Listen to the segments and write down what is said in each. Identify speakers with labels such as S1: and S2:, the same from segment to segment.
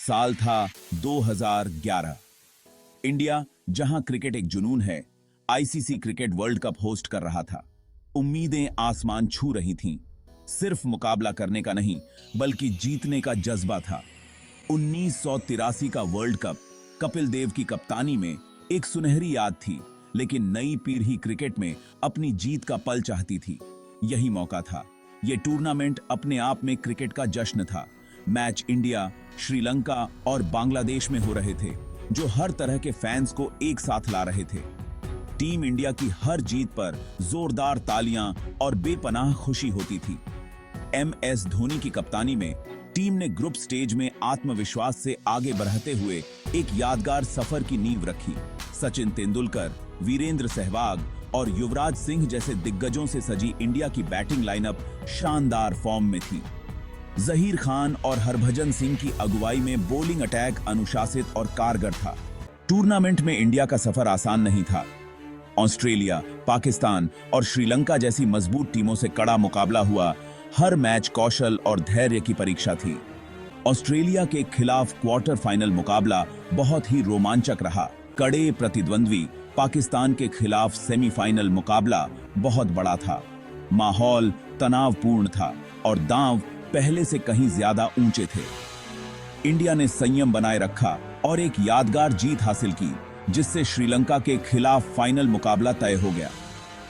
S1: साल था 2011। इंडिया, जहां क्रिकेट एक जुनून है, ICC cricket world cup host कर रहा था। उम्मीदें आसमान छू रही थीं। सिर्फ मुकाबला करने का नहीं, बल्कि जीतने का जज्बा था। 1983 का वर्ल्ड कप कपिल देव की कप्तानी में एक सुनहरी याद थी, लेकिन नई पीढ़ी क्रिकेट में अपनी जीत का पल चाहती थी। यही मौका था। यह टूर्नामेंट अपने आप में क्रिकेट का जश्न था। मैच इंडिया, श्रीलंका और बांग्लादेश में हो रहे थे, जो हर तरह के फैंस को एक साथ ला रहे थे। टीम इंडिया की हर जीत पर जोरदार तालियां और बेपनाह खुशी होती थी। MS धोनी की कप्तानी में टीम ने ग्रुप स्टेज में आत्मविश्वास से आगे बढ़ते हुए एक यादगार सफर की नींव रखी। सचिन तेंदुलकर, वीरेंद्र सहवाग और युवराज सिंह जैसे दिग्गजों से सजी इंडिया की बैटिंग लाइनअप शानदार फॉर्म में थी। जहीर खान और हरभजन सिंह की अगुवाई में बॉलिंग अटैक अनुशासित और कारगर था। टूर्नामेंट में इंडिया का सफर आसान नहीं था। ऑस्ट्रेलिया, पाकिस्तान और श्रीलंका जैसी मजबूत टीमों से कड़ा मुकाबला हुआ। हर मैच कौशल और धैर्य की परीक्षा थी। ऑस्ट्रेलिया के खिलाफ क्वार्टर फाइनल मुकाबला बहुत ही रोमांचक रहा। कड़े प्रतिद्वंद्वी पाकिस्तान के खिलाफ सेमीफाइनल मुकाबला बहुत बड़ा था। माहौल तनावपूर्ण था और दांव पहले से कहीं ज्यादा ऊंचे थे। इंडिया ने संयम बनाए रखा और एक यादगार जीत हासिल की, जिससे श्रीलंका के खिलाफ फाइनल मुकाबला तय हो गया।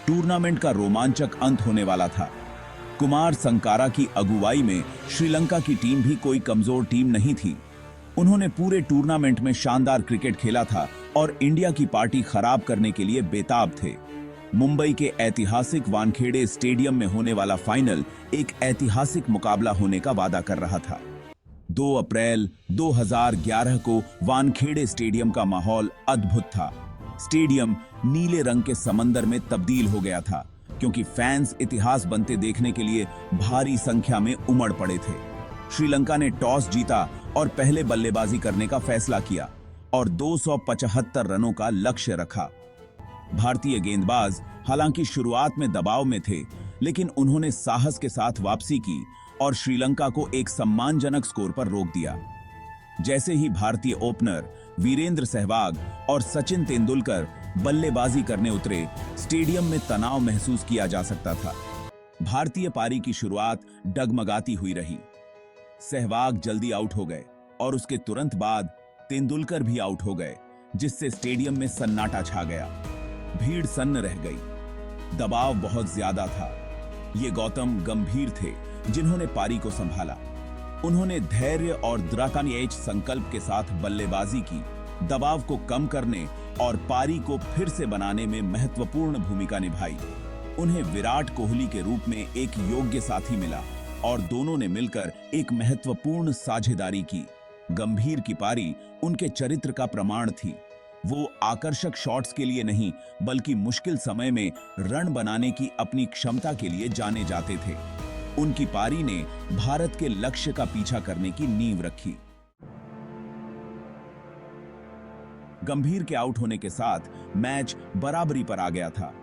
S1: टूर्नामेंट का रोमांचक अंत होने वाला था। कुमार संकारा की अगुवाई में श्रीलंका की टीम भी कोई कमजोर टीम नहीं थी। उन्होंने पूरे टूर्नामेंट में शानदार क्रिकेट खेला था और इंडिया की पार्टी खराब करने के लिए बेताब थे। मुंबई के ऐतिहासिक वानखेड़े स्टेडियम में होने वाला फाइनल एक ऐतिहासिक मुकाबला होने का वादा कर रहा था। 2 अप्रैल 2011 को वानखेड़े स्टेडियम का माहौल अद्भुत था। स्टेडियम नीले रंग के समंदर में तब्दील हो गया था, क्योंकि फैंस इतिहास बनते देखने के लिए भारी संख्या में उमड़ पड़े थे। श्रीलंका ने टॉस जीता और पहले बल्लेबाजी करने का फैसला किया और 275 रनों का लक्ष्य रखा। भारतीय गेंदबाज हालांकि शुरुआत में दबाव में थे, लेकिन उन्होंने साहस के साथ वापसी की और श्रीलंका को एक सम्मानजनक स्कोर पर रोक दिया। जैसे ही भारतीय ओपनर वीरेंद्र सहवाग और सचिन तेंदुलकर बल्लेबाजी करने उतरे, स्टेडियम में तनाव महसूस किया जा सकता था। भारतीय पारी की शुरुआत डगमगाती हुई रही। सहवाग जल्दी आउट हो गए और उसके तुरंत बाद तेंदुलकर भी आउट हो गए, जिससे स्टेडियम में सन्नाटा छा गया। भीड़ सन्न रह गई। दबाव बहुत ज्यादा था। ये गौतम गंभीर थे, जिन्होंने पारी को संभाला। उन्होंने धैर्य और द्राकानिएच संकल्प के साथ बल्लेबाजी की, दबाव को कम करने और पारी को फिर से बनाने में महत्वपूर्ण भूमिका निभाई। उन्हें विराट कोहली के रूप में एक योग्य साथी मिला और दोनों ने मिलकर एक महत्वपूर्ण साझेदारी की। गंभीर की पारी उनके चरित्र का प्रमाण थी। वो आकर्षक शॉट्स के लिए नहीं, बल्कि मुश्किल समय में रन बनाने की अपनी क्षमता के लिए जाने जाते थे। उनकी पारी ने भारत के लक्ष्य का पीछा करने की नींव रखी। गंभीर के आउट होने के साथ मैच बराबरी पर आ गया था।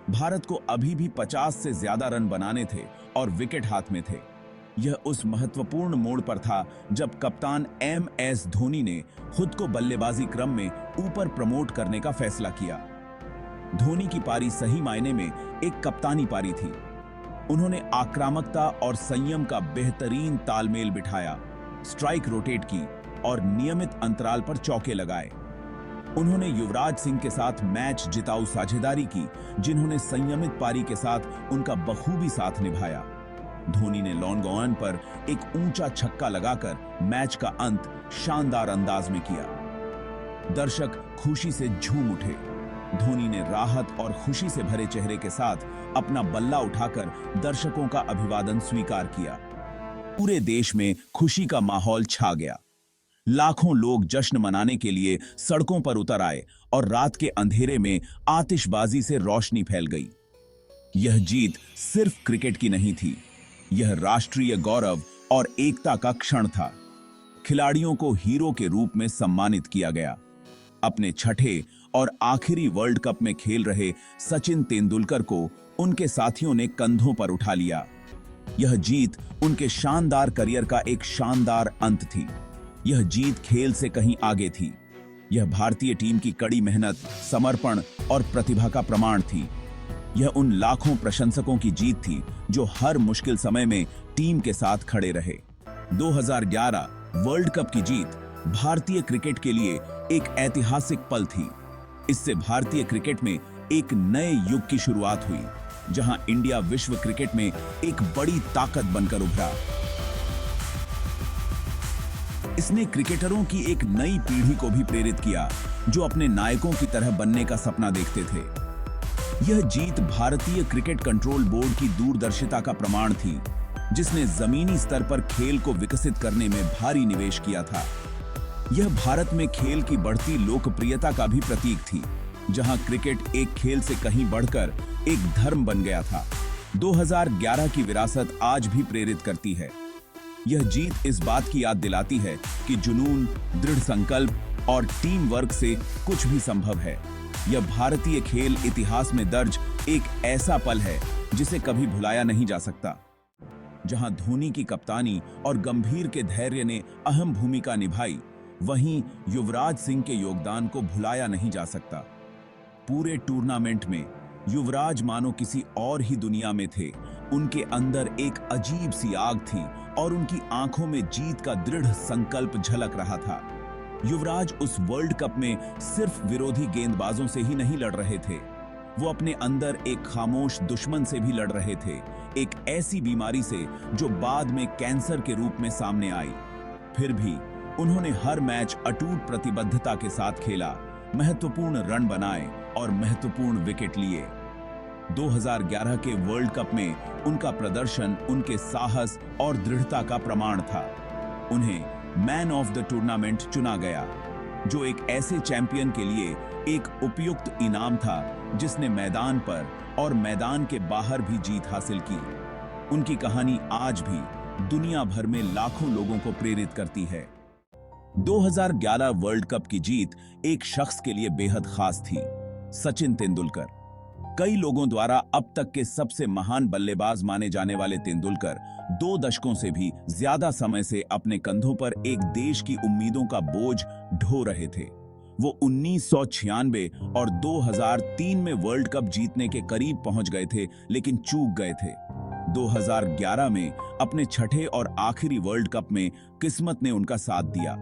S1: भारत को अभी भी 50 से ज्यादा रन बनाने थे और विकेट हाथ में थे। यह उस महत्वपूर्ण मोड़ पर था जब कप्तान MS धोनी ने खुद को बल्लेबाजी क्रम में ऊपर प्रमोट करने का फैसला किया। धोनी की पारी सही मायने में एक कप्तानी पारी थी। उन्होंने आक्रामकता और संयम का बेहतरीन तालमेल बिठाया, स्ट्राइक रोटेट की और नियमित अंतराल पर चौके लगाए। उन्होंने युवराज सिंह के साथ मैच जिताऊ साझेदारी की, जिन्होंने संयमित पारी के साथ उनका बखूबी साथ निभाया। धोनी ने लॉन्ग ऑन पर एक ऊंचा छक्का लगाकर मैच का अंत शानदार अंदाज में किया। दर्शक खुशी से झूम उठे। धोनी ने राहत और खुशी से भरे चेहरे के साथ अपना बल्ला उठाकर दर्शकों का अभिवादन स्वीकार किया। पूरे देश में खुशी का माहौल छा गया। लाखों लोग जश्न मनाने के लिए सड़कों पर उतर आए और रात के अंधेरे में आतिशबाजी से रोशनी फैल गई। यह जीत सिर्फ क्रिकेट की नहीं थी, यह राष्ट्रीय गौरव और एकता का क्षण था। खिलाड़ियों को हीरो के रूप में सम्मानित किया गया। अपने छठे और आखिरी वर्ल्ड कप में खेल रहे सचिन तेंदुलकर को उनके साथियों ने कंधों पर उठा लिया। यह जीत उनके शानदार करियर का एक शानदार अंत थी। यह जीत खेल से कहीं आगे थी। यह भारतीय टीम की कड़ी मेहनत, समर्पण और प्रतिभा का प्रमाण थी। यह उन लाखों प्रशंसकों की जीत थी जो हर मुश्किल समय में टीम के साथ खड़े रहे। 2011 वर्ल्ड कप की जीत भारतीय क्रिकेट के लिए एक ऐतिहासिक पल थी। इससे भारतीय क्रिकेट में एक नए युग की शुरुआत हुई, जहां इंडिया विश्व क्रिकेट में एक बड़ी ताकत बनकर उभरा। इसने क्रिकेटरों की एक नई पीढ़ी को भी प्रेरित किया, जो अपने नायकों की तरह बनने का सपना देखते थे। यह जीत भारतीय क्रिकेट कंट्रोल बोर्ड की दूरदर्शिता का प्रमाण थी, जिसने जमीनी स्तर पर खेल को विकसित करने में भारी निवेश किया था। यह भारत में खेल की बढ़ती लोकप्रियता का भी प्रतीक थी, जहां क्रिकेट एक खेल से कहीं बढ़कर एक धर्म बन गया था। 2011 की विरासत आज भी प्रेरित करती है। यह जीत इस बात की याद दिलाती है कि जुनून, दृढ़ संकल्प और टीम वर्क से कुछ भी संभव है। यह भारतीय खेल इतिहास में दर्ज एक ऐसा पल है जिसे कभी भुलाया नहीं जा सकता। जहां धोनी की कप्तानी और गंभीर के धैर्य ने अहम भूमिका निभाई, वहीं युवराज सिंह के योगदान को भुलाया नहीं जा सकता। पूरे टूर्नामेंट में युवराज मानो किसी और ही दुनिया में थे। उनके अंदर एक अजीब सी आग थी और उनकी आंखों में जीत का दृढ़ संकल्प झलक रहा था। युवराज उस वर्ल्ड कप में सिर्फ विरोधी गेंदबाजों से ही नहीं लड़ रहे थे, वो अपने अंदर एक खामोश दुश्मन से भी लड़ रहे थे, एक ऐसी बीमारी से जो बाद में कैंसर के रूप में सामने आई। फिर भी उन्होंने हर मैच अटूट प्रतिबद्धता के साथ खेला, महत्वपूर्ण रन बनाए और महत्वपूर्ण विकेट लिए। 2011 के वर्ल्ड कप में उनका प्रदर्शन उनके साहस और दृढ़ता का प्रमाण था। उन्हें मैन ऑफ द टूर्नामेंट चुना गया, जो एक ऐसे चैंपियन के लिए एक उपयुक्त इनाम था जिसने मैदान पर और मैदान के बाहर भी जीत हासिल की। उनकी कहानी आज भी दुनिया भर में लाखों लोगों को प्रेरित करती है। 2011 वर्ल्ड कप की जीत एक शख्स के लिए बेहद खास थी, सचिन तेंदुलकर। कई लोगों द्वारा अब तक के सबसे महान बल्लेबाज माने जाने वाले तेंदुलकर 2 दशकों से भी ज्यादा समय से अपने कंधों पर एक देश की उम्मीदों का बोझ ढो रहे थे। वो 1996 और 2003 में वर्ल्ड कप जीतने के करीब पहुंच गए थे, लेकिन चूक गए थे। 2011 में अपने छठे और आखिरी वर्ल्ड कप में किस्मत ने उनका साथ दिया।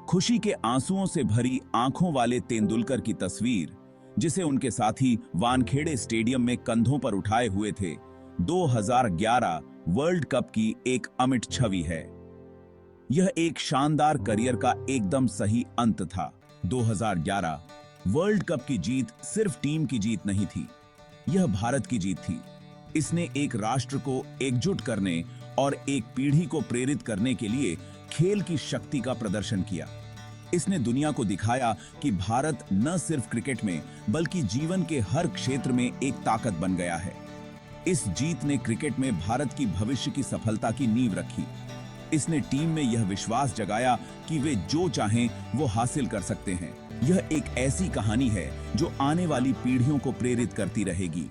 S1: खुशी के आंसुओं से भरी आंखों वाले तेंदुलकर की तस्वीर, जिसे उनके साथी वानखेड़े स्टेडियम में कंधों पर उठाए हुए थे, 2011 वर्ल्ड कप की एक अमिट छवि है। यह एक शानदार करियर का एकदम सही अंत था। 2011 वर्ल्ड कप की जीत सिर्फ टीम की जीत नहीं थी, यह भारत की जीत थी। इसने एक राष्ट्र को एकजुट करने और एक पीढ़ी को प्रेरित करने के लिए खेल की शक्ति का प्रदर्शन किया। इसने दुनिया को दिखाया कि भारत न सिर्फ क्रिकेट में बल्कि जीवन के हर क्षेत्र में एक ताकत बन गया है। इस जीत ने क्रिकेट में भारत की भविष्य की सफलता की नींव रखी। इसने टीम में यह विश्वास जगाया कि वे जो चाहें वो हासिल कर सकते हैं। यह एक ऐसी कहानी है जो आने वाली पीढ़ियों को प्रेरित करती रहेगी।